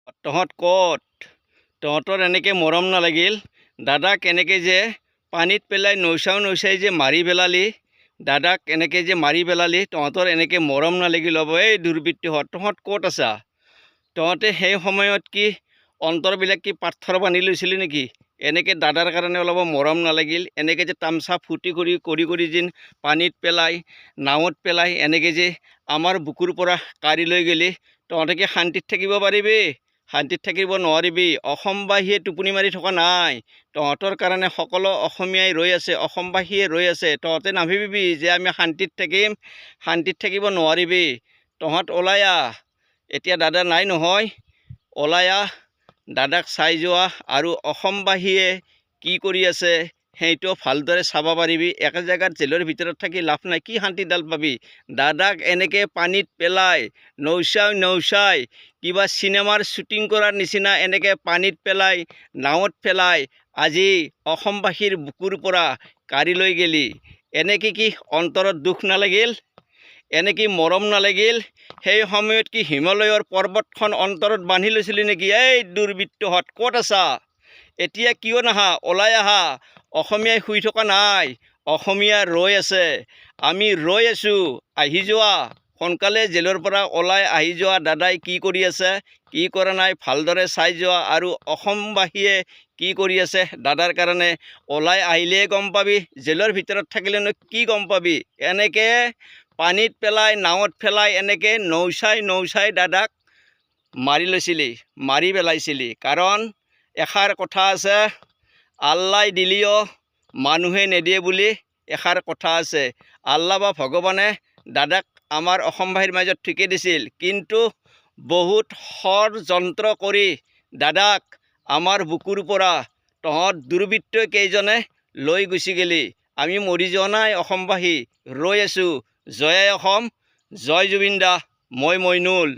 তহঁত ক'ত? তহঁতৰ এনেকৈ মৰম নালাগিল? দাদাক এনেকৈ যে পানীত পেলাই নৌচাই যে মাৰি পেলালি, দাদাক এনেকৈ যে মাৰি পেলালি, তহঁতৰ এনেকৈ মৰম নালাগিল হ'ব? এই দুৰ্বৃত্তহঁত, তহঁত ক'ত আছা? তহঁতে সেই সময়ত কি অন্তৰবিলাক কি পাথৰ বান্ধি লৈছিলি নেকি? এনেকৈ দাদাৰ কাৰণে অলপ মৰম নালাগিল? এনেকৈ যে তামচা ফূৰ্তি কৰি যেন পানীত পেলাই, নাৱত পেলাই এনেকৈ যে আমাৰ বুকুৰ পৰা কাঢ়ি লৈ গেলি, তহঁতে কি শান্তিত থাকিব পাৰিবি? শান্তিত থাকিব নোৱাৰিবি। অসমবাসীয়ে টোপনি মাৰি থকা নাই। তহঁতৰ কাৰণে সকলো অসমীয়াই ৰৈ আছে, অসমবাসীয়ে ৰৈ আছে। তহঁতে নাভাবিবি যে আমি শান্তিত থাকিম, শান্তিত থাকিব নোৱাৰিবি। তহঁত ওলাই আহ, এতিয়া দাদা নাই নহয়, ওলাই আহ, দাদাক চাই যোৱা আৰু অসমবাসীয়ে কি কৰি আছে সেইটো ভালদৰে চাব পাৰিবি। একে জেগাত জেলৰ ভিতৰত থাকি লাভ নাই, কি শান্তিডাল পাবি? দাদাক এনেকৈ পানীত পেলাই নৌচাই কিবা চিনেমাৰ শ্বুটিং কৰাৰ নিচিনা এনেকৈ পানীত পেলাই, নাৱত পেলাই আজি অসমবাসীৰ বুকুৰ পৰা কাঢ়ি লৈ গেলি। এনেকৈ কি অন্তৰত দুখ নালাগিল? এনেকৈ মৰম নালাগিল? সেই সময়ত কি হিমালয়ৰ পৰ্বতখন অন্তৰত বান্ধি লৈছিলি নেকি? এই দুৰ্বৃত্তহঁত ক'ত আছা? এতিয়া কিয় নাহা? ওলাই আহা। অসমীয়াই শুই থকা নাই, অসমীয়া ৰৈ আছে। আমি ৰৈ আছোঁ, আহি যোৱা। সোনকালে জেলৰ পৰা ওলাই আহি যোৱা। দাদাই কি কৰি আছে, কি কৰা নাই ভালদৰে চাই যোৱা আৰু অসমবাসীয়ে কি কৰি আছে দাদাৰ কাৰণে ওলাই আহিলেই গম পাবি। জেলৰ ভিতৰত থাকিলেনো কি গম পাবি? এনেকৈ পানীত পেলাই, নাৱত পেলাই এনেকৈ নৌচাই দাদাক মাৰি লৈছিলি, মাৰি পেলাইছিলি। কাৰণ এষাৰ কথা আছে, আল্লাই দিলেও মানুহে নিদিয়ে বুলি এষাৰ কথা আছে। আল্লাহ বা ভগৱানে দাদাক আমাৰ অসমবাসীৰ মাজত ঠিকেই দিছিল, কিন্তু বহুত ষড়যন্ত্ৰ কৰি দাদাক আমাৰ বুকুৰ পৰা তহঁত দুৰ্বৃত্ত কেইজনে লৈ গুচি গেলি। আমি মৰি যোৱা নাই, অসমবাসী ৰৈ আছোঁ। জয় অসম, জয় জুবিন দা, মই মইনুল।